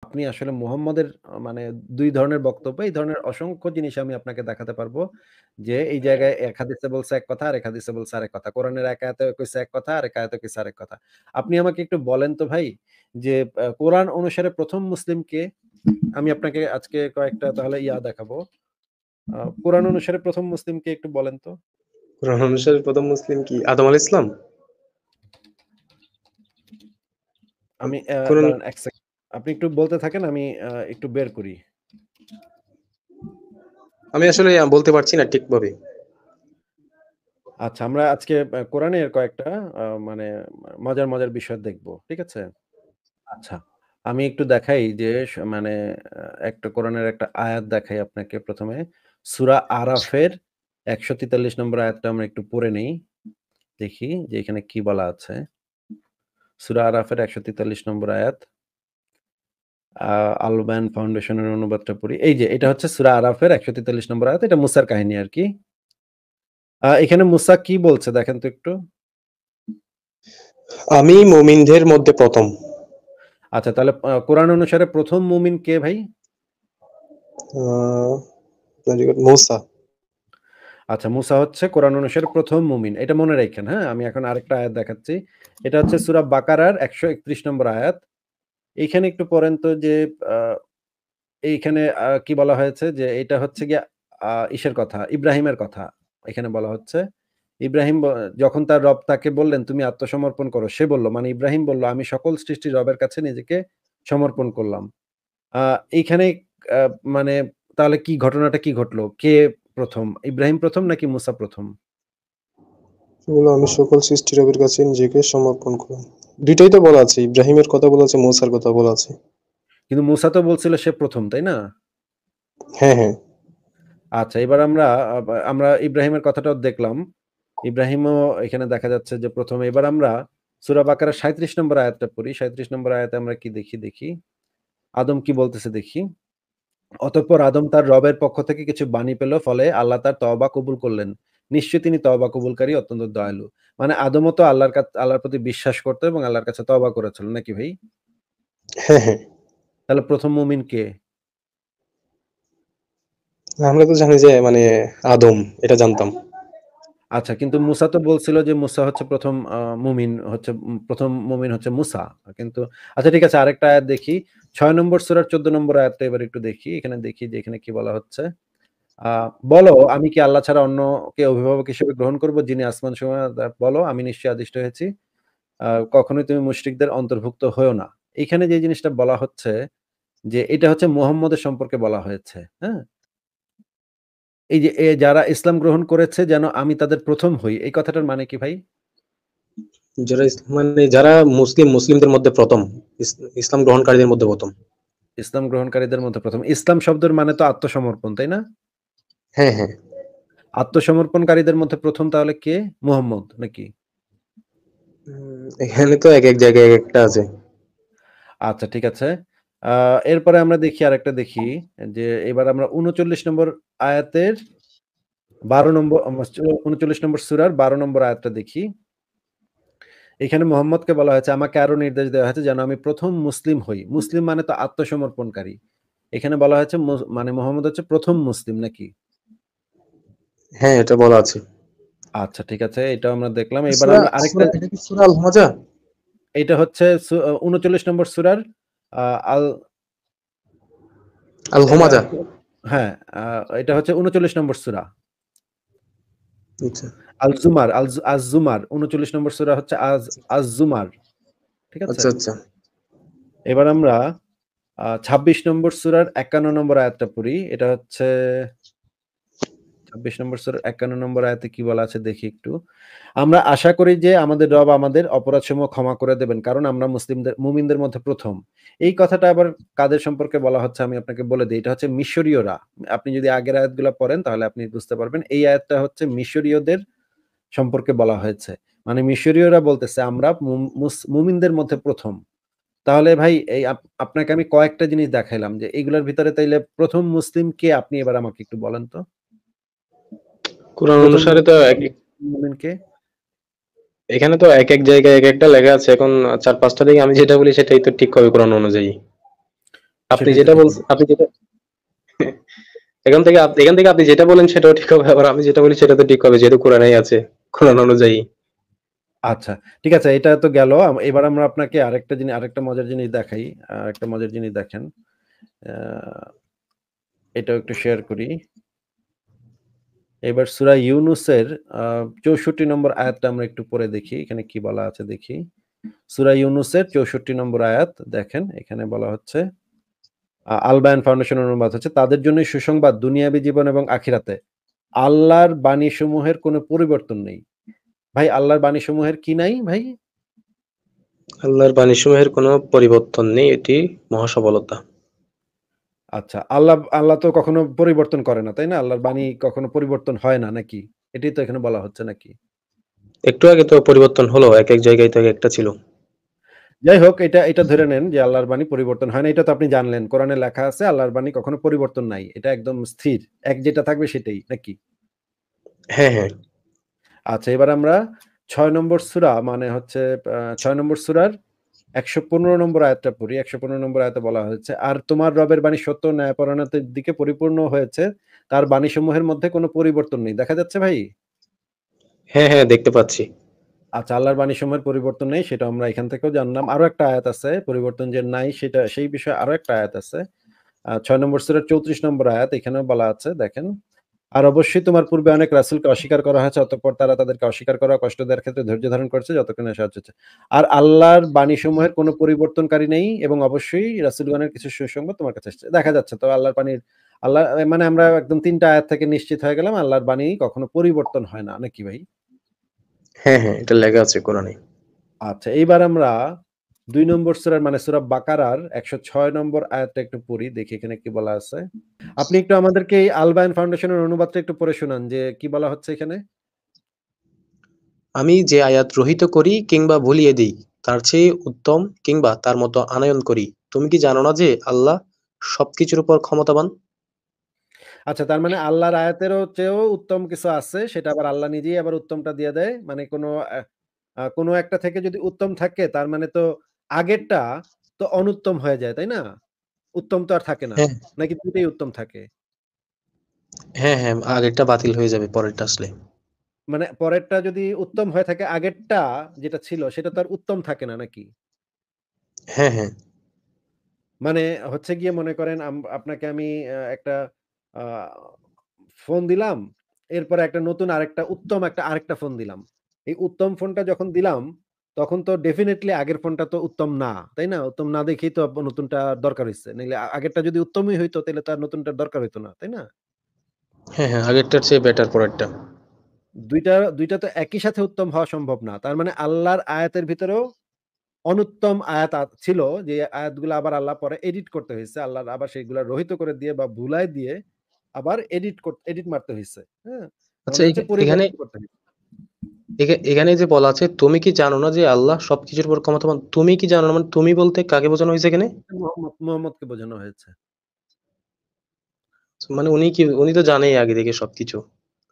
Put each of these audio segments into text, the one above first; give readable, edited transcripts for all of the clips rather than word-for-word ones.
আপনি আসলে মুহাম্মদের মানে ২ ধরনের বক্তব্য, এই ধরনের অসংখ্য জিনিস আমি আপনাকে দেখাতে পারবো। যে এই জায়গায় এক হাদিসে বলছে এক কথা, আরেক হাদিসে বলছে আরেক কথা। কোরআনের এক আয়াতে কইছে এক কথা, আরেক আয়াতে কইছে আরেক কথা। আপনি আমাকে একটু বলেন তো ভাই যে কোরআন অনুসারে ১ম মুসলিম কে? আমি আপনাকে আজকে কয়েকটা তাহলে দেখাবো। কোরআন অনুসারে ১ম মুসলিম কে একটু বলেন তো? কোরআন অনুসারে প্রথম মুসলিম কি আদম আলাইহিস সালাম? আমি কোরআন দাঁড়ান ১ সেকেন্ড। আপনি একটু বলতে থাকেন, আমি একটু বের করি। আমি আসলে বলতে পারছি না ঠিকভাবে। আচ্ছা, আমরা আজকে কোরআনের কয়েকটা মানে মজার বিষয় দেখব। ঠিক আছে? আচ্ছা। আমি একটু দেখাই যে মানে একটা কোরআনের একটা আয়াত দেখাই আপনাকে ১ম এ। সূরা আরাফের ১৪৩ নম্বর আয়াতটা আমরা একটু পড়ে নেই। দেখি যে এখানে কি বলা আছে। সূরা আরাফের ১৪৩ নম্বর আয়াত। আ আল বায়ান ফাউন্ডেশনের অনুবাদটা পড়ি। এই যে এটা হচ্ছে সূরা আরাফের ১৪৩ নম্বর আয়াত। এটা মুসার কাহিনী আরকি। এখানে মুসা কি বলছে দেখেন তো একটু? আমি মুমিনদের মধ্যে প্রথম। আচ্ছা, তাহলে কোরআন অনুসারে ১ম মুমিন কে ভাই? ভেরি গুড মুসা। আচ্ছা, মুসা হচ্ছে কোরআন অনুসারে ১ম মুমিন। এটা মনে রাইখেন, হ্যাঁ? আমি এখন আরেকটা আয়াত দেখাচ্ছি। এটা হচ্ছে সূরা বাকারার ১৩১ নম্বর আয়াত। এইখানে একটু পড়েন তো যে আ এইখানে কি বলা হয়েছে যে এটা হচ্ছে গিয়ে ইসের কথা, ইব্রাহিমের কথা। এখানে বলা হচ্ছে। ইব্রাহিম যখন তার রব তাকে বললেন, "তুমি আত্মসমর্পণ করো।" সে বলল, মানে ইব্রাহিম বলল, "আমি সকল সৃষ্টির রবের কাছে নিজেকে সমর্পণ করলাম।" আ এইখানে আ মানে তাহলে কি ঘটনাটা কি ঘটলো? কে ১ম? ইব্রাহিম ১ম নাকি মুসা ১ম? সেগুলো আমি সকল সৃষ্টি রবের কাছে নিজেকে সমর্পণ করলাম। দুইটাই তো বলা আছে। ইব্রাহিমের কথা বলা আছে, মূসার কথা বলা আছে। কিন্তু মুসা তো বলছিল সে ১ম, তাই না? হ্যাঁ, হ্যাঁ। আচ্ছা, এবার আমরা ইব্রাহিমের কথাটাও দেখলাম। ইব্রাহিমও এখানে দেখা যাচ্ছে যে ১ম। এবার আমরা সূরা বাকারার ৩৭ নম্বর আয়াতটা পড়ি। ৩৭ নম্বর আয়াতে আমরা কি দেখি। আদম কি বলতেছে দেখি। অতঃপর আদম তার রবের পক্ষ থেকে কিছু বাণী পেল, ফলে আল্লাহ তার তওবা কবুল করলেন। নিশ্চয়ই তিনি তওবা কবুলকারী অত্যন্ত দয়ালু। মানে আদমও তো আল্লাহর প্রতি বিশ্বাস করত এবং আল্লাহর কাছে তওবা করেছিল নাকি ভাই? হ্যাঁ, হ্যাঁ। তাহলে ১ম মুমিন কে? আমরা তো জানি যে মানে আদম, এটা জানতাম। আচ্ছা, কিন্তু মুসা তো বলছিল যে মুসা হচ্ছে ১ম মুমিন হচ্ছে ১ম মুমিন হচ্ছে মুসা। কিন্তু আচ্ছা, ঠিক আছে, আরেকটা আয়াত দেখি। ৬ নম্বর সূরার ১৪ নম্বর আয়াতটা এবার একটু দেখি। এখানে দেখি যে এখানে কি বলা হচ্ছে। আ বলো, আমি কি আল্লাহ ছাড়া অন্যকে অভিভাবক হিসেবে গ্রহণ করব? যিনি আসমান সমূহ বলো, আমি নিশ্চয়ই আদিষ্ট হয়েছি। কখনোই তুমি মুশরিকদের অন্তর্ভুক্ত হয়ো না। এইখানে যে জিনিসটা বলা হচ্ছে যে এটা হচ্ছে মুহাম্মদের সম্পর্কে বলা হয়েছে। হ্যাঁ? এই যে যারা ইসলাম গ্রহণ করেছে যেন আমি তাদের ১ম হই। এই কথাটার মানে কি ভাই? যারা মুসলিমদের মধ্যে প্রথম। ইসলাম গ্রহণকারীদের মধ্যে প্রথম। ইসলাম গ্রহণকারীদের মধ্যে ১ম। ইসলাম শব্দের মানে তো আত্মসমর্পণ, তাই না? হ্যাঁ, হ্যাঁ। আত্মসমর্পণকারীদের মধ্যে ১ম তাহলে কে? মুহাম্মদ নাকি? এখানে তো এক জায়গায় এক একটা আছে। আচ্ছা, ঠিক আছে। আ এরপরে আমরা দেখি আরেকটা দেখি যে এবার আমরা ৩৯ নম্বর আয়াতের ১২ নম্বর ৩৯ নম্বর সূরার ১২ নম্বর আয়াতটা দেখি। এখানে মুহাম্মদকে বলা হয়েছে, আমাকে আরো নির্দেশ দেওয়া হয়েছে যেন আমি ১ম মুসলিম হই। মুসলিম মানে তো আত্মসমর্পণকারী। এখানে বলা হয়েছে মানে মুহাম্মদ হচ্ছে ১ম মুসলিম নাকি? হ্যাঁ, এটা বলা আছে। আচ্ছা, ঠিক আছে। এটাও আমরা দেখলাম। এবার সূরা আমরা আরেকটা, সূরা এটা কি সূরা আল হামাজা? এটা হচ্ছে ৩৯ নম্বর সূরার আ আল আল এটা হুমাজা। হ্যাঁ, এটা হচ্ছে ৩৯ নম্বর সূরা। আচ্ছা, আল-জুমার, আজ-জুমার ৩৯ নম্বর সূরা হচ্ছে আজ-জুমার। ঠিক আছে? আচ্ছা, আচ্ছা। এবার আমরা ২৬ নম্বর সূরার ৫১ নম্বর আয়াতটা পড়ি। এটা হচ্ছে ২৬ নম্বর সূরার ৫১ নম্বর আয়াতে কি বলা আছে দেখি একটু। আমরা আশা করি যে আমাদের রব আমাদের অপরাধসমূহ ক্ষমা করে দেবেন। কারণ আমরা মুমিনদের মধ্যে ১ম। এই কথাটা আবার কাদের সম্পর্কে বলা হচ্ছে আমি আপনাকে বলে দেই। এটা হচ্ছে মিশরীয়রা। আপনি যদি আগের আয়াতগুলা পড়েন তাহলে আপনি বুঝতে পারবেন। এই আয়াতটা হচ্ছে মিশরীয়দের সম্পর্কে বলা হয়েছে। মানে মিশরীয়রা বলতেছে আমরা মুমিনদের মধ্যে ১ম। তাহলে ভাই এই আপনাকে আমি কয়েকটা জিনিস দেখাইলাম যে এগুলোর ভিতরে তাইলে ১ম মুসলিম কে আপনি এবার আমাকে একটু বলেন তো? কোরআন ১ম অনুসারে তো মুমিন কে? এখানে তো এক জায়গায় এক একটা লেখা আছে। এখন ৪-৫ টা থেকে আমি যেটা বলি সেটাই তো ঠিক হবে কোরআন অনুযায়ী। আপনি সেটাই তো যেটা ঠিক বলছেন, না। আপনি যেটা এখান থেকে আপনি যেটা বলেন সেটাও ঠিক হবে, আবার আমি যেটা বলি সেটা তো ঠিক হবে, যেহেতু কোরআনেই আছে, কোরআন অনুযায়ী। আচ্ছা, ঠিক আছে, এটা তো গেল। এবার আমরা আপনাকে আরেকটা মজার জিনিস দেখাই। আরেকটা মজার জিনিস দেখেন। আ এটাও একটু শেয়ার করি। এবার সূরা ইউনুসের আ ৬৪ নম্বর আয়াতটা আমরা একটু পড়ে দেখি। এখানে কি বলা আছে দেখি। সূরা ইউনুসের ৬৪ নম্বর আয়াত দেখেন। এখানে বলা হচ্ছে আল বায়ান ফাউন্ডেশনের অনুবাদ হচ্ছে, "তাদের জন্যই সুসংবাদ দুনিয়াবী জীবন এবং আখিরাতে। আল্লাহর বাণীসমূহের কোনো পরিবর্তন নেই।" ভাই আল্লাহর বাণীসমূহের কি নাই ভাই? আল্লাহর বাণীসমূহের কোনো পরিবর্তন নেই, এটি মহাসফলতা। আচ্ছা, আল্লাহ তো কখনো পরিবর্তন করে না, তাই না? আল্লাহর বাণী কখনো পরিবর্তন হয় না নাকি? এটাই তো এখানে বলা হচ্ছে নাকি? একটু আগে তো পরিবর্তন হলো, এক জায়গায় তো একটা ছিল। যাই হোক, এটা ধরে নেন যে আল্লাহর বাণী পরিবর্তন হয় না। এটা তো আপনি জানলেন। কোরআনে লেখা আছে আল্লাহর বাণী কখনো পরিবর্তন নাই। এটা একদম স্থির। এক যেটা থাকবে সেটাই নাকি? হ্যাঁ, হ্যাঁ। আচ্ছা, এবার আমরা ৬ নম্বর সূরা মানে হচ্ছে ৬ নম্বর সূরার ১১৫ নম্বর আয়াতটা পড়ি। ১১৫ নম্বর আয়াতে বলা হয়েছে, "আর তোমার রবের বাণী সত্য ও ন্যায়পরায়ণতার দিকে পরিপূর্ণ হয়েছে। তার বাণীসমূহের মধ্যে কোনো পরিবর্তন নেই।" দেখা যাচ্ছে ভাই? হ্যাঁ, হ্যাঁ, দেখতে পাচ্ছি। আচ্ছা, আল্লাহর বাণীসমূহের পরিবর্তন নেই সেটা আমরা এখান থেকেও জানলাম। আরো একটা আয়াত আছে পরিবর্তন যে নাই সেটা সেই বিষয়ে আরো একটা আয়াত আছে। ৬ নম্বর সূরার ৩৪ নম্বর আয়াত এখানেও বলা আছে দেখেন। আর অবশ্যই তোমার পূর্বে অনেক রাসূলকে অস্বীকার করা হয়েছে। অতঃপর তারা তাদেরকে অস্বীকার করা কষ্ট দেওয়ার ক্ষেত্রে ধৈর্য ধারণ করেছে যতক্ষণ না সাহায্য হচ্ছে। আর আল্লাহর বাণীসমূহের কোনো পরিবর্তনকারী নেই এবং অবশ্যই রাসূলগণের কিছু সুসংবাদ তোমার কাছে এসেছে। দেখা যাচ্ছে তো আল্লাহর বাণীর মানে আমরা একদম ৩ টা আয়াত থেকে নিশ্চিত হয়ে গেলাম আল্লাহর বাণী কখনো পরিবর্তন হয় না। নাকি ভাই? হ্যাঁ, হ্যাঁ, এটা লেখা আছে কোরআনে। আচ্ছা, এইবার আমরা ২ নম্বর সূরার মানে সূরা বাকারার ১০৬ নম্বর আয়াতটা একটু পড়ি। দেখি এখানে কি বলা আছে। আপনি একটু আমাদেরকে এই আল বায়ান ফাউন্ডেশনের অনুবাদটা একটু পড়ে শোনান যে কি বলা হচ্ছে এখানে? আমি যে আয়াত রহিত করি কিংবা ভুলিয়ে দিই, তার চেয়ে উত্তম কিংবা তার মতো আনয়ন করি। তুমি কি জানো না যে আল্লাহ সবকিছুর উপর ক্ষমতাবান? আচ্ছা, তার মানে আল্লাহর আয়াতেরও চেয়েও উত্তম কিছু আছে সেটা আবার আল্লাহ নিজেই আবার উত্তমটা দিয়ে দেয়। মানে কোনো একটা থেকে যদি উত্তম থাকে তার মানে তো আগেরটা তো অনুত্তম হয়ে যায়, তাই না? উত্তম তো আর থাকে না। হ্যাঁ, নাকি ২ টাই উত্তম থাকে? হ্যাঁ, হ্যাঁ, আগেরটা বাতিল হয়ে যাবে পরেরটা আসলে। মানে পরেরটা যদি উত্তম হয়ে থাকে আগেরটা যেটা ছিল সেটা তো আর উত্তম থাকে না নাকি? হ্যাঁ, হ্যাঁ। মানে হচ্ছে গিয়ে মনে করেন আপনাকে আমি একটা আ ফোন দিলাম। এরপরে একটা নতুন আরেকটা ফোন দিলাম। এই উত্তম ফোনটা যখন দিলাম, তখন তো ডেফিনিটলি আগের ফোনটা তো উত্তম না। তাই না? উত্তম না দেখেই তো নতুনটা দরকার হইছে। নাইলে আগেরটা যদি উত্তমই হইতো তাইলে তো আর নতুনটার দরকার হইতো না। তাই না? হ্যাঁ, হ্যাঁ, আগেরটার চেয়ে বেটার পরেরটা। ২ টা তো একই সাথে উত্তম হওয়া সম্ভব না। তার মানে আল্লাহর আয়াতের ভিতরেও অনুত্তম আয়াত ছিল যে আয়াতগুলো আবার আল্লাহ পরে এডিট করতে হইছে। আল্লাহর আবার সেগুলা রহিত করে দিয়ে বা ভুলায় দিয়ে আবার এডিট মারতে হইছে। হ্যাঁ? আচ্ছা, মানে হচ্ছে এখানে পরিবর্তন করতে হইছে। এখানে যে বলা আছে, তুমি কি জানো না যে আল্লাহ সবকিছুর উপর ক্ষমতাবান? তুমি কি জানো না মানে তুমি বলতে কাকে বোঝানো হয়েছে এখানে? মুহাম্মদকে বোঝানো হয়েছে। মানে উনি তো জানেই আগে থেকে সবকিছু।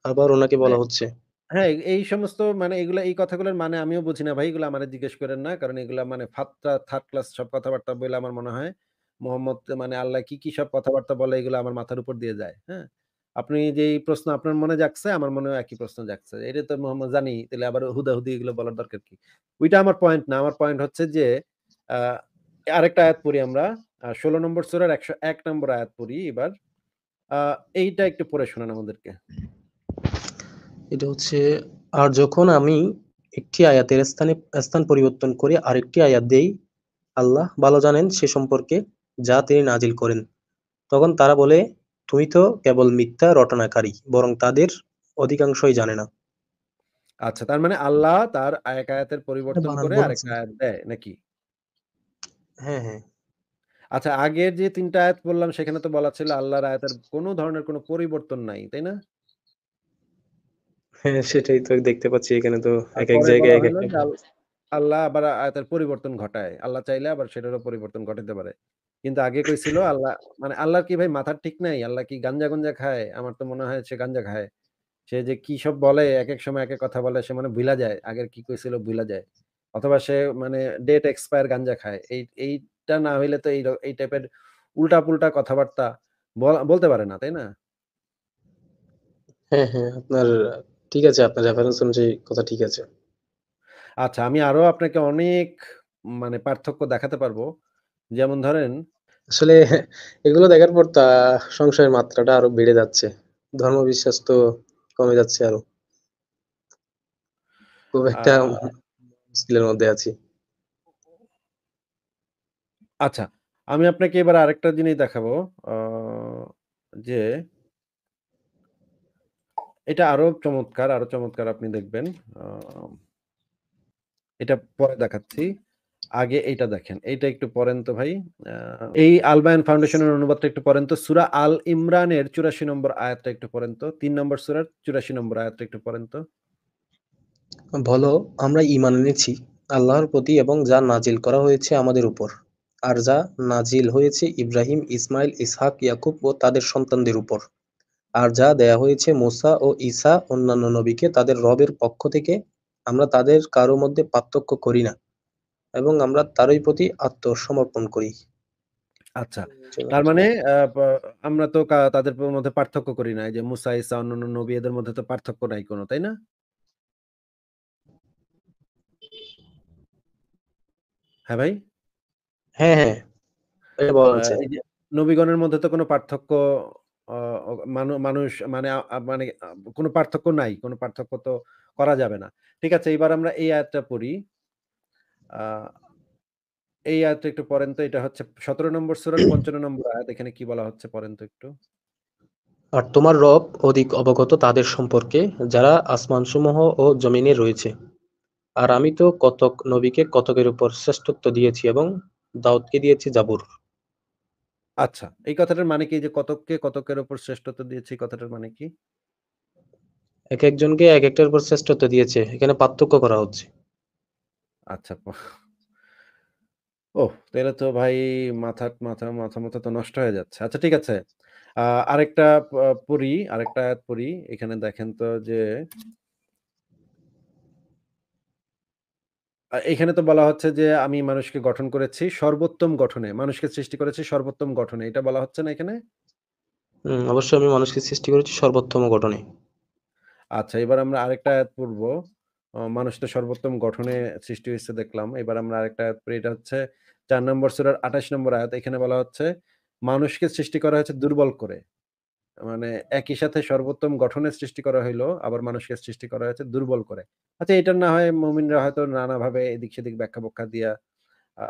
আবার উনাকে মানে বলা হচ্ছে। হ্যাঁ, এই সমস্ত মানে এই কথাগুলোর মানে আমিও বুঝি না ভাই। এগুলো আমারে জিজ্ঞেস কইরেন না। কারণ এগুলা মানে থার্ড ক্লাস সব কথাবার্তা বইলে আমার মনে হয় মোহাম্মদ মানে আল্লাহ কি সব কথাবার্তা বলে এগুলো আমার মাথার উপর দিয়ে যায়। হ্যাঁ? আপনি যেই প্রশ্ন আপনার মনে জাগছে আমার মনেও একই প্রশ্ন জাগছে। এটা তো মোহাম্মদ জানি। তাইলে আবার হুদাহুদি এগুলো বলার দরকার কি? ওইটা আমার পয়েন্ট না। আমার পয়েন্ট হচ্ছে যে আ আরেকটা আয়াত পড়ি আমরা। ১৬ নম্বর সূরার ১০১ নম্বর আয়াত পড়ি এবার। আ এইটা একটু পড়ে শোনান আমাদেরকে। এটা হচ্ছে, আর যখন আমি একটি আয়াতের স্থান পরিবর্তন করে আরেকটি আয়াত দেই, আল্লাহ ভালো জানেন সে সম্পর্কে যা তিনি নাজিল করেন। তখন তারা বলে, তুমি তো কেবল মিথ্যা রটনাকারী, বরং তাদের অধিকাংশই জানে না। আচ্ছা, তার মানে আল্লাহ তার এক আয়াতের এটা পরিবর্তন বানান করে ভুল আছে। আরেকটা আয়াত দেয় নাকি? হ্যাঁ, হ্যাঁ। আচ্ছা, আগের যে ৩ টা আয়াত পড়লাম সেখানে তো বলা ছিল আল্লাহর আয়াতের কোন ধরনের কোন পরিবর্তন নাই, তাই না? হ্যাঁ, সেটাই তো দেখতে পাচ্ছি এখানে তো আর একেক পরে জায়গায় বলা হইল একেকটা যে আল্লাহ আবার আয়াতের পরিবর্তন ঘটায়। আল্লাহ চাইলে আবার সেটারও পরিবর্তন ঘটাতে পারে। কিন্তু আগে কইছিল আল্লাহ মানে আল্লাহর কি ভাই মাথার ঠিক নাই? আল্লাহ কি গাঞ্জা-গুঞ্জা খায়? আমার তো মনে হয় সে গাঞ্জা খায়। সে যে কি সব বলে একেক সময় একেক কথা বলে সে মানে ভুইলা যায়। আগের কি কইছিল ভুইলা যায়। অথবা সে মানে ডেট এক্সপায়ার গাঞ্জা খায়। এইটা না হইলে তো এই টাইপের উল্টা-পুল্টা কথাবার্তা বলতে পারে না, তাই না? হ্যাঁ, হ্যাঁ, আপনার ঠিক আছে, আপনার রেফারেন্স অনুযায়ী কথা ঠিক আছে। আচ্ছা, আমি আরো আপনাকে অনেক মানে পার্থক্য দেখাতে পারবো। যেমন ধরেন আসলে এগুলো দেখার পর সংশয়ের মাত্রাটা আরো বেড়ে যাচ্ছে। ধর্মবিশ্বাস তো কমে যাচ্ছে আরো। খুব আ একটা মুশকিলের মধ্যে আছি। আচ্ছা, আমি আপনাকে এবার আরেকটা জিনিস দেখাবো। আ যে এটা আরো চমৎকার আপনি দেখবেন। আ এটা পরে দেখাচ্ছি। আগে এইটা দেখেন। এইটা একটু পড়েন তো ভাই। আ এই আল বায়ান ফাউন্ডেশনের অনুবাদটা একটু পড়েন তো। সূরা আল ইমরানের ৮৪ নম্বর আয়াতটা একটু পড়েন তো। ৩ নম্বর সূরার ৮৪ নম্বর আয়াতটা একটু পড়েন তো। বলো, আমরা ঈমান এনেছি আল্লাহর প্রতি এবং যা নাজিল করা হয়েছে আমাদের উপর। আর যা নাজিল হয়েছে ইব্রাহিম, ইসমাইল, ইসহাক, ইয়াকুব ও তাদের সন্তানদের উপর। আর যা দেয়া হয়েছে মূসা ও ঈসা অন্যান্য নবীকে তাদের রবের পক্ষ থেকে, আমরা তাদের কারো মধ্যে পার্থক্য করি না এবং আমরা তারই প্রতি আত্মসমর্পণ করি। আচ্ছা। তার মানে আ প আমরা তো তাদের মধ্যে পার্থক্য করি না। এই যে মুসা, ঈসা অন্যান্য নবী এদের মধ্যে তো পার্থক্য নাই কোন, তাই না? হ্যাঁ ভাই? হ্যাঁ, হ্যাঁ, এটা বলা হচ্ছে। এই যে নবীগণের মধ্যে তো কোনো পার্থক্য অ অ মানুষ মানে মানে কোনো পার্থক্য নাই। কোনো পার্থক্য তো করা যাবে না। ঠিক আছে, এবার আমরা এই আয়াতটা পড়ি। আ এই আয়াতটা একটু পড়েন তো। এটা হচ্ছে ১৭ নম্বর সূরার ৫৫ নম্বর আয়াত। এখানে কি বলা হচ্ছে পড়েন তো একটু। আর তোমার রব অধিক অবগত তাদের সম্পর্কে যারা আসমানসমূহ ও জমিনে রয়েছে। আর আমি তো কতক নবীকে কতকের উপর শ্রেষ্ঠত্ব দিয়েছি এবং দাউদকে দিয়েছি জাবুর। আচ্ছা, এই কথাটার মানে কি যে কতককে কতকের উপর শ্রেষ্ঠত্ব দিয়েছে এই কথাটার মানে কি? এক একজনকে এক একটার উপর শ্রেষ্ঠত্ব দিয়েছে, এখানে পার্থক্য করা হচ্ছে। আচ্ছা ওহ! তাইলে তো ভাই মাথা তো নষ্ট হয়ে যাচ্ছে। আচ্ছা ঠিক আছে। আ আরেকটা আরেকটা আয়াত পড়ি। এখানে দেখেন তো যে এখানে তো বলা হচ্ছে যে, "আমি মানুষকে গঠন করেছি সর্বোত্তম গঠনে। মানুষকে সৃষ্টি করেছি সর্বোত্তম গঠনে।" এটা বলা হচ্ছে না এখানে? অবশ্যই আমি মানুষকে সৃষ্টি করেছি সর্বোত্তম গঠনে। আচ্ছা, এবার আমরা আরেকটা আয়াত পড়ব। মানুষ তো সর্বোত্তম গঠনে সৃষ্টি হইছে দেখলাম। এবার আমরা আরেকটা আয়াত পড়ি। এটা হচ্ছে ৪ নম্বর সূরার ২৮ নম্বর আয়াত। এখানে বলা হচ্ছে, "মানুষকে সৃষ্টি করা হয়েছে দুর্বল করে।" মানে একই সাথে সর্বোত্তম গঠনের সৃষ্টি করা হইলো, আবার মানুষকে সৃষ্টি করা হয়েছে দুর্বল করে। আচ্ছা এটা না হয় মুমিনরা হয়তো নানাভাবে এদিক-সেদিক ব্যাখ্যা-বখ্যা দিয়া আ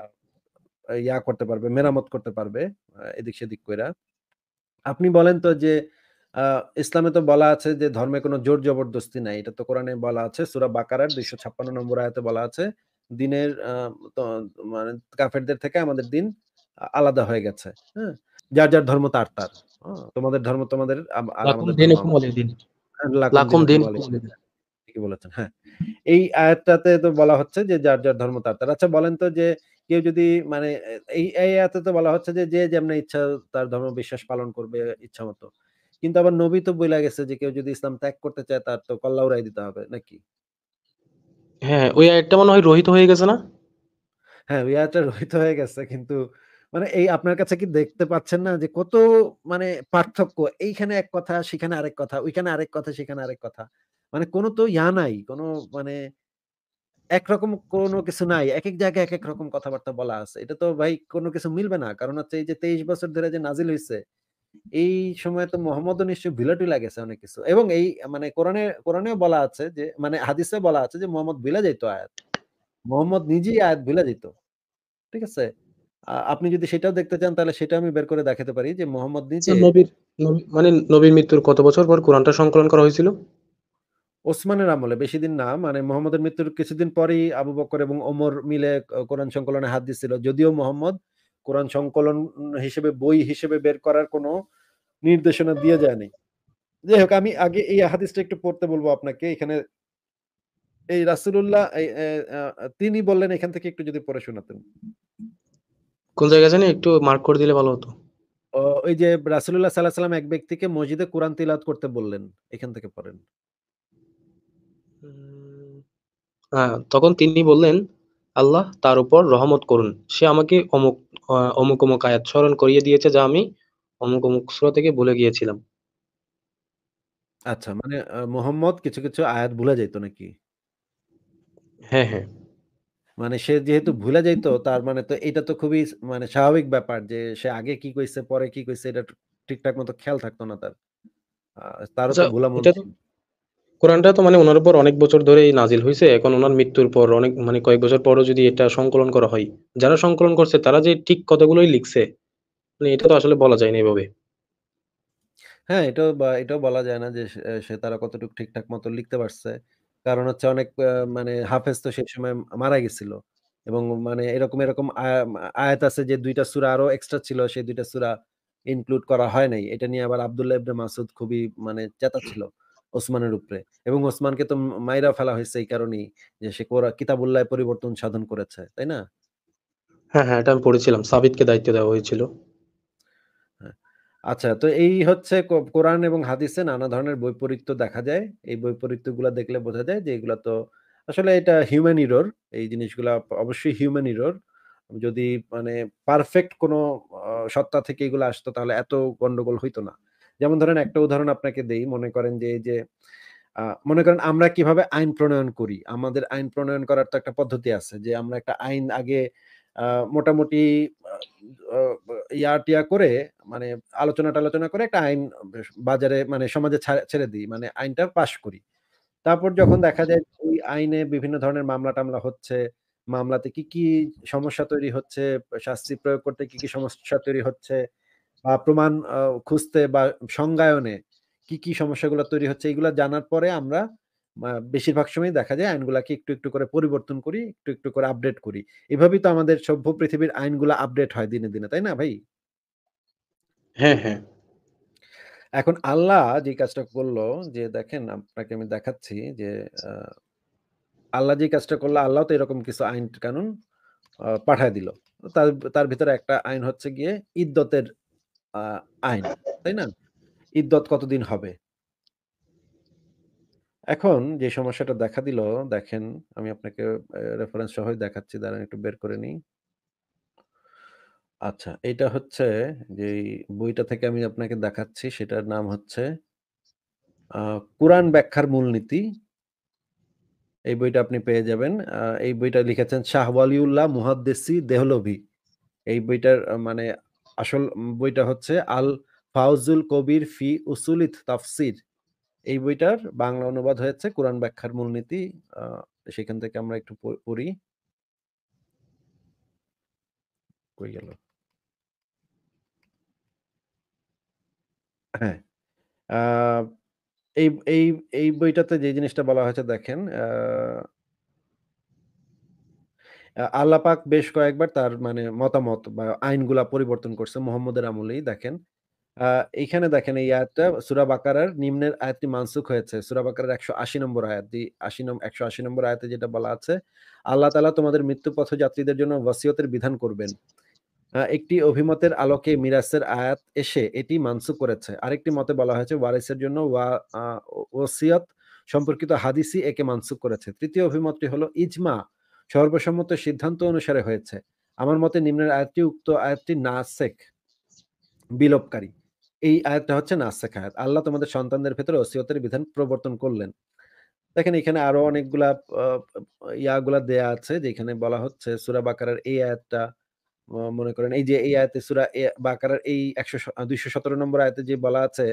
করতে পারবে, মেরামত করতে পারবে এদিক-সেদিক কইরা। আপনি বলেন তো যে আ ইসলামে তো বলা আছে যে ধর্মে কোনো জোর জবরদস্তি নাই। এটা তো কোরআনে বলা আছে। সূরা বাকারার ২৫৬ নম্বর আয়াতে বলা আছে, দিনের তো মানে কাফেরদের থেকে আমাদের দিন আলাদা হয়ে গেছে। হ্যাঁ? যার ধর্ম তার। তোমাদের ধর্ম তোমাদের আর লাকুম আমাদের ধর্ম দিনুকুম আমাদের। ওয়ালিয় দিন। লাকুম লাকুম দিনুকুম দিনুকুম ওয়ালিয় ওয়ালিয় দিন। ঠিকই বলেছেন। হ্যাঁ। এই আয়াতটাতে তো বলা হচ্ছে যে যার ধর্ম তার। আচ্ছা বলেন তো যে কেউ যদি মানে এই আয়াতে তো বলা হচ্ছে যে, যে যেমনে ইচ্ছা তার ধর্ম বিশ্বাস পালন করবে ইচ্ছামত। কিন্তু আবার নবী তো বইলা গেছে যে কেউ যদি ইসলাম ত্যাগ করতে চায় তার তো কল্লা উড়াই দিতে হবে নাকি? হ্যাঁ, ওই আয়াতটা মনে হয় রহিত হয়ে গেছে না? হ্যাঁ, ওই আয়াতটা রহিত হয়ে গেছে কিন্তু মানে এই আপনার কাছে কি দেখতে পাচ্ছেন না যে কত মানে পার্থক্য? এইখানে এক কথা, সেখানে আরেক কথা, ওইখানে আরেক কথা, সেখানে আরেক কথা। মানে কোন তো নাই। কোন মানে একরকম কোনো কিছু নাই। একেক জায়গায় একেক রকম কথাবার্তা বলা আছে। এটা তো ভাই কোনো কিছু মিলবে না। কারণ হচ্ছে এই যে ২৩ বছর ধরে যে নাজিল হইছে, এই সময়ে তো মোহাম্মদও নিশ্চয়ই ভুলে-টুলে গেছে অনেক কিছু। এবং এই মানে কোরআনেও বলা আছে যে মানে হাদিসে বলা আছে যে মোহাম্মদ ভুলে যাইত আয়াত। মোহাম্মদ নিজেই আয়াত ভুলে যাইত। ঠিক আছে? আপনি যদি সেটাও দেখতে চান তাহলে সেটাও আমি বের করে দেখাতে পারি যে মোহাম্মদ আচ্ছা, নিজে নবীর মৃত্যুর কত বছর পর কোরআনটা সংকলন করা হয়েছিল? ওসমানের আমলে বেশিদিন না মানে মোহাম্মদের মৃত্যুর কিছুদিন পরেই আবু বকর এবং ওমর মিলে কোরআন সংকলনে হাত দিচ্ছিল। যদিও মোহাম্মদ কোরআন সংকলন হিসেবে বই হিসেবে বের করার কোনো নির্দেশনা দিয়ে যায়নি। যাই হোক আমি আগে এই হাদিসটা একটু পড়তে বলব আপনাকে। এখানে এই রাসূলুল্লাহ এই তিনি বললেন এখান থেকে একটু যদি পড়ে শোনাতেন। কোন জায়গায় জানি একটু মার্ক করে দিলে ভালো হতো। ওই যে রাসূলুল্লাহ সাল্লাল্লাহু আলাইহি ওয়াসাল্লাম এক ব্যক্তিকে মসজিদে কোরআন তিলাওয়াত করতে বললেন। এখান থেকে পড়েন। উম তখন তিনি বললেন, আল্লাহ তার উপর রহমত করুন। সে আমাকে অমুক, অমুক আয়াত স্মরণ করিয়ে দিয়েছে যা আমি অমুক, অমুক সূরা থেকে ভুলে গিয়েছিলাম। আচ্ছা মানে মুহাম্মদ কিছু, কিছু আয়াত ভুলে যাইত নাকি? হ্যাঁ, হ্যাঁ। মানে সে যেহেতু ভুলে যাইত তার মানে তো এটা তো খুবই মানে স্বাভাবিক ব্যাপার যে সে আগে কি কইছে, পরে কি কইছে এটা ঠিকঠাক মতো খেয়াল থাকতো না তার। আ তারও আচ্ছা, তো ভুলা মন এটা তো ছিল। কোরআনটা তো মানে উনার উপর অনেক বছর ধরেই নাজিল হইছে। এখন উনার মৃত্যুর পর অনেক মানে কয়েক বছর পরও যদি এটা সংকলন করা হয়, যারা সংকলন করছে তারা যে ঠিক কথাগুলোই লিখছে, মানে এটা তো আসলে বলা যায় না এভাবে। হ্যাঁ, এটাও বলা যায় না যে সে তারা কতটুকু ঠিকঠাক মতো লিখতে পারছে। কারণ হচ্ছে অনেক মানে হাফেজ তো সেই সময় মারা গেছিল। এবং মানে এরকম আয়াত আছে যে ২ টা সূরা আরো এক্সট্রা ছিল। সেই ২ টা সূরা ইনক্লুড করা হয় নাই। এটা নিয়ে আবার আব্দুল্লাহ ইবনে মাসউদ খুবই মানে চেতাচ্ছিল ওসমানের উপরে। এবং ওসমানকে তো মাইরা ফেলা হইছে এই কারণেই যে সে কিতাবুল্লাহ পরিবর্তন সাধন করেছে। তাই না? হ্যাঁ, হ্যাঁ, এটা আমি পড়েছিলাম। সাবিতকে দায়িত্ব দেওয়া হয়েছিল। হ্যাঁ। আচ্ছা তো এই হচ্ছে কোরআন এবং হাদিসে নানা ধরনের বৈপরীত্য দেখা যায়। এই বৈপরীত্যগুলা দেখলে বোঝা যায় যে এগুলা তো আসলে এটা হিউম্যান এরর। এই জিনিসগুলা অবশ্যই হিউম্যান এরর। যদি মানে পারফেক্ট কোনো সত্তা থেকে এগুলো আসতো তাহলে এত গন্ডগোল হইতো না। যেমন ধরেন একটা উদাহরণ আপনাকে দেই। মনে করেন যে এই যে মনে করেন আমরা কিভাবে আইন প্রণয়ন করি। আমাদের আইন প্রণয়ন করার তো একটা পদ্ধতি আছে যে আমরা একটা আইন আগে আ মোটামুটি আ অ টিয়া করে মানে আলোচনা-টালোচনা করে একটা আইন বাজারে মানে সমাজে ছেড়ে দিই। মানে আইনটা পাস করি। তারপর যখন দেখা যায় ওই আইনে বিভিন্ন ধরনের মামলা-টামলা হচ্ছে, মামলাতে কি, কি সমস্যা তৈরি হচ্ছে, শাস্তি প্রয়োগ করতে কি, কি সমস্যা তৈরি হচ্ছে বা প্রমাণ খুঁজতে বা সংজ্ঞায়নে কি, কি সমস্যাগুলো তৈরি হচ্ছে এগুলা জানার পরে আমরা বেশিরভাগ সময়ই দেখা যায় আইনগুলাকে একটু, একটু করে পরিবর্তন করি, একটু, একটু করে আপডেট করি। এভাবেই তো আমাদের সভ্য পৃথিবীর আইনগুলা আপডেট হয় দিনে, দিনে। তাই না ভাই? হ্যাঁ, হ্যাঁ। এখন আল্লাহ যে কাজটা করল যে দেখেন আপনাকে আমি দেখাচ্ছি যে আ আল্লাহ যে কাজটা করল আল্লাহ তো এরকম কিছু আইন কানুন পাঠায় দিল। তার তার ভিতরে একটা আইন হচ্ছে গিয়ে ইদ্দতের আ আইন। তাই না? ইদ্দত কতদিন হবে? এখন যে সমস্যাটা দেখা দিল দেখেন আমি আপনাকে রেফারেন্স সহই দেখাচ্ছি দাঁড়ান একটু বের করে নিই। আচ্ছা এইটা হচ্ছে যেই বইটা থেকে আমি আপনাকে দেখাচ্ছি সেটার নাম হচ্ছে আ কুরআন ব্যাখ্যার মূলনীতি। এই বইটা আপনি পেয়ে যাবেন। এই বইটা লিখেছেন শাহ ওয়ালিউল্লাহ মুহাদ্দিসি দেহলভী। এই বইটার মানে আসল বইটা হচ্ছে আল ফাওজুল কবির ফি উসুলিত তাফসির। এই বইটার বাংলা অনুবাদ হয়েছে কুরআন ব্যাখ্যার মূলনীতি। আ সেখান থেকে আমরা একটু পড়ি। কই গেল? হ্যাঁ, আ এই এই এই বইটাতে যে জিনিসটা বলা হয়েছে দেখেন আল্লাহ পাক বেশ কয়েকবার তার মানে মতামত বা আইনগুলা পরিবর্তন করছে মুহাম্মদের আমলেই দেখেন। আ এইখানে দেখেন এই আয়াতটা সূরা বাকারার নিম্নের আয়াতটি মানসুখ হয়েছে। সূরা বাকারার ১৮০ নম্বর আয়াত। ১৮০ নম্বর আয়াতে যেটা বলা আছে, আল্লাহ তাআলা তোমাদের মৃত্যু পথযাত্রীদের জন্য ওয়াসিয়তের বিধান করবেন। একটি অভিমতের আলোকে মিরাসের আয়াত এসে এটি মানসুখ করেছে। আরেকটি মতে বলা হয়েছে ওয়ারিসের জন্য আ ওসিয়ত সম্পর্কিত হাদিসই একে মানসুখ করেছে। ৩য় অভিমতটি হলো ইজমা সর্বসম্মত সিদ্ধান্ত অনুসারে হয়েছে। আমার মতে নিম্নের আয়াতটি উক্ত আয়াতটি নাসেখ বিলোপকারী। এই আয়াতটা হচ্ছে নাসেখ আয়াত। আল্লাহ তোমাদের সন্তানদের ভেতরে ওসিয়তের বিধান প্রবর্তন করলেন। দেখেন এখানে আরো অনেকগুলা আ ইয়াগুলা দেয়া আছে যেখানে বলা হচ্ছে সূরা বাকারার এই আয়াতটা মনে করেন এই যে এই আয়াতে সূরা বাকারার এই ২১৭ নম্বর আয়াতে যে বলা আছে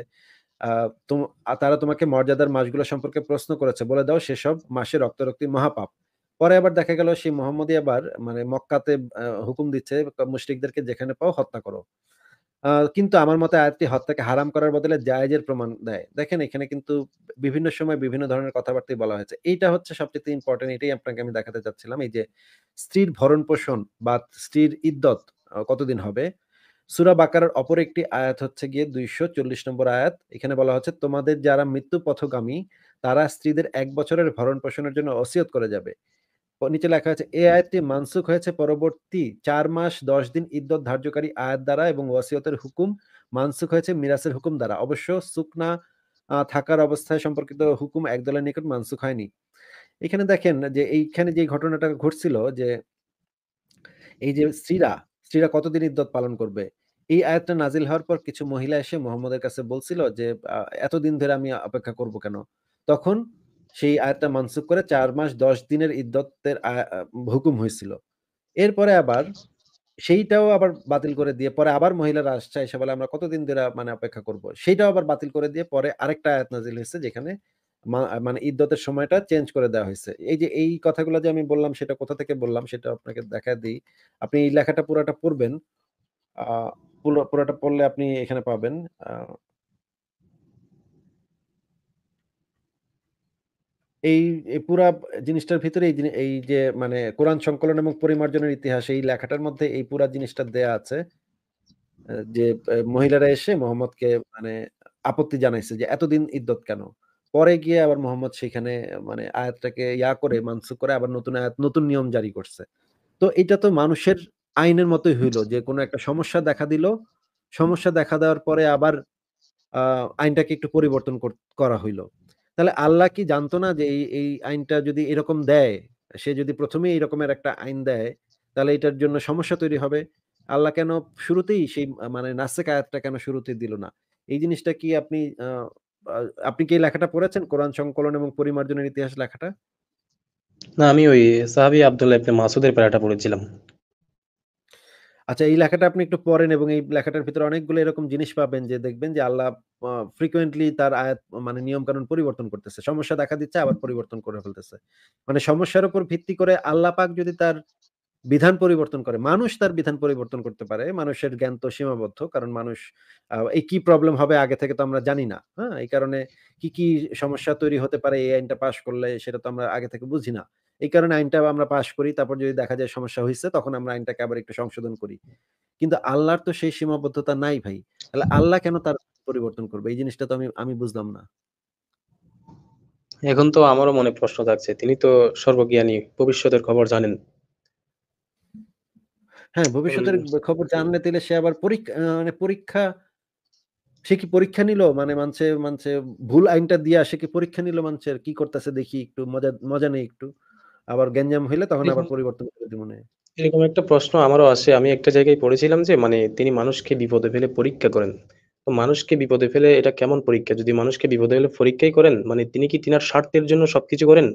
আ তোম তারা তোমাকে মর্যাদার মাসগুলো সম্পর্কে প্রশ্ন করেছে। বলে দাও সেসব মাসে রক্তারক্তি মহাপাপ। পরে আবার দেখা গেল সেই মোহাম্মদই আবার মানে মক্কাতে হুকুম দিচ্ছে মুশরিকদেরকে যেখানে পাও হত্যা করো। কিন্তু আমার মতে আয়াতটি হত্যাকে হারাম করার বদলে জায়েজের প্রমাণ দেয়। দেখেন এখানে কিন্তু বিভিন্ন সময় বিভিন্ন ধরনের কথাবার্তাই বলা হয়েছে। এইটা হচ্ছে সবচাইতে ইম্পোর্টেন্ট এটাই আপনাকে আমি দেখাতে চাচ্ছিলাম। এই যে স্ত্রীর ভরণ-পোষণ বা স্ত্রীর ইদ্দত কতদিন হবে? সূরা বাকারার অপর একটি আয়াত হচ্ছে গিয়ে ২৪০ নম্বর আয়াত। এখানে বলা হচ্ছে, "তোমাদের যারা মৃত্যু পথগামী তারা স্ত্রীদের ১ বছরের ভরণ-পোষণের জন্য ওসিয়ত করে যাবে।" নিচে লেখা আছে, "এই আয়াতটি মানসুখ হয়েছে পরবর্তী ৪ মাস ১০ দিন ইদ্দত ধার্যকারী আয়াত দ্বারা এবং ওসিয়তের হুকুম মানসুখ হয়েছে মিরাসের হুকুম দ্বারা। অবশ্য সুকনা থাকার অবস্থায় সম্পর্কিত হুকুম একদলের নিকট মানসুখ হয়নি।" এখানে দেখেন যে এইখানে যে ঘটনাটা ঘটছিল যে এই যে স্ত্রীরা কতদিন ইদ্দত পালন করবে? এই আয়াতটা নাজিল হওয়ার পর কিছু মহিলা এসে মুহাম্মদের কাছে বলছিল যে, এতদিন ধরে আমি অপেক্ষা করব কেন?" তখন সেই আয়াতটা মানসুখ করে ৪ মাস ১০ দিনের ইদ্দতের হুকুম হয়েছিল। এরপরে আবার সেইটাও আবার বাতিল করে দিয়ে পরে আবার মহিলারা আসছে এসে বলে, "আমরা কতদিন ধইরা মানে অপেক্ষা করব?" সেইটাও আবার বাতিল করে দিয়ে পরে আরেকটা আয়াত নাজিল হইছে যেখানে মানে ইদ্দতের সময়টা চেঞ্জ করে দেওয়া হইছে। এই যে এই কথাগুলো যে আমি বললাম সেটা কোথা থেকে বললাম সেটা আপনাকে দেখায় দেই। আপনি এই লেখাটা পুরাটা পড়বেন। আ পুরাটা পড়লে আপনি এখানে পাবেন। আ এই এই পুরা জিনিসটার ভিতরে এই যে মানে কোরআন সংকলন এবং পরিমার্জনের ইতিহাস এই লেখাটার মধ্যে এই পুরা জিনিসটা দেয়া আছে। যে মহিলারা এসে মোহাম্মদকে মানে আপত্তি জানাইছে যে, "এতদিন ইদ্দত কেন?" পরে গিয়ে আবার মোহাম্মদ সেখানে মানে আয়াতটাকে করে মানসুখ করে আবার নতুন আয়াত, নতুন নিয়ম জারি করছে। তো এটা তো মানুষের আইনের মতোই হইল যে, কোন একটা সমস্যা দেখা দিল। সমস্যা দেখা দেওয়ার পরে আবার আ আইনটাকে একটু পরিবর্তন করা হইল। তাহলে আল্লাহ কি জানতো না যে এই আইনটা যদি এরকম দেয়, সে যদি ১ম এই এরকমের একটা আইন দেয়, তাহলে এটার জন্য সমস্যা তৈরি হবে। আল্লাহ কেন শুরুতেই সেই মানে নাসেখ আয়াতটা কেন শুরুতেই দিল না? এই জিনিসটা কি আপনি আ আ আপনি কি এই লেখাটা পড়েছেন? কোরআন সংকলন এবং পরিমার্জনের ইতিহাস লেখাটা? না, আমি ওই সাহাবী আব্দুল্লাহ ইবনে মাসুদের প্যারাটা পড়েছিলাম। আচ্ছা, এই লেখাটা আপনি একটু পড়েন এবং এই লেখাটার ভিতরে অনেকগুলো এরকম জিনিস পাবেন যে দেখবেন যে আল্লাহ frequently তার আয়াত মানে নিয়ম-কানুন পরিবর্তন করতেছে। সমস্যা দেখা দিচ্ছে আবার পরিবর্তন করে ফেলতেছে। মানে সমস্যার উপর ভিত্তি করে আল্লাহ পাক যদি তার বিধান পরিবর্তন করে, মানুষ তার বিধান পরিবর্তন করতে পারে। মানুষের জ্ঞান তো সীমাবদ্ধ। কারণ মানুষ এই কি প্রবলেম হবে আগে থেকে তো আমরা জানি না। হ্যাঁ? এই কারণে কি সমস্যা তৈরি হতে পারে এই আইনটা পাস করলে সেটা তো আমরা আগে থেকে বুঝি না। এই কারণে আইনটা আমরা পাস করি। তারপর যদি দেখা যায় সমস্যা হইছে তখন আমরা আইনটাকে আবার একটু সংশোধন করি। কিন্তু আল্লাহর তো সেই সীমাবদ্ধতা নাই ভাই। তাহলে আল্লাহ কেন তার পরিবর্তন করবে? এই জিনিসটা তো আমি বুঝলাম না। এখন তো আমারও মনে প্রশ্ন জাগছে। তিনি তো সর্বজ্ঞানী, ভবিষ্যতের খবর জানেন। হ্যাঁ, এখন ভবিষ্যতের খবর জানলে তাইলে সে আবার মানে সে কি পরীক্ষা নিল? মানে মানছে ভুল আইনটা দিয়া সে কি পরীক্ষা নিল মানুষের? কি করতেছে দেখি একটু মজা নেই একটু। আবার গ্যাঞ্জাম হইলে তখন আবার এরকম পরিবর্তন করে দিবনে। এরকম একটা প্রশ্ন আমারও আসে। আমি একটা জায়গায় পড়েছিলাম যে মানে তিনি মানুষকে বিপদে ফেলে পরীক্ষা করেন। তো মানুষকে বিপদে ফেলে এটা কেমন পরীক্ষা? যদি মানুষকে বিপদে ফেলে পরীক্ষাই করেন, মানে তিনি কি তিনার স্বার্থের জন্য সবকিছু করেন?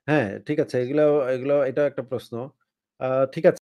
হ্যাঁ, ঠিক আছে। এটাও একটা প্রশ্ন। ঠিক আছে।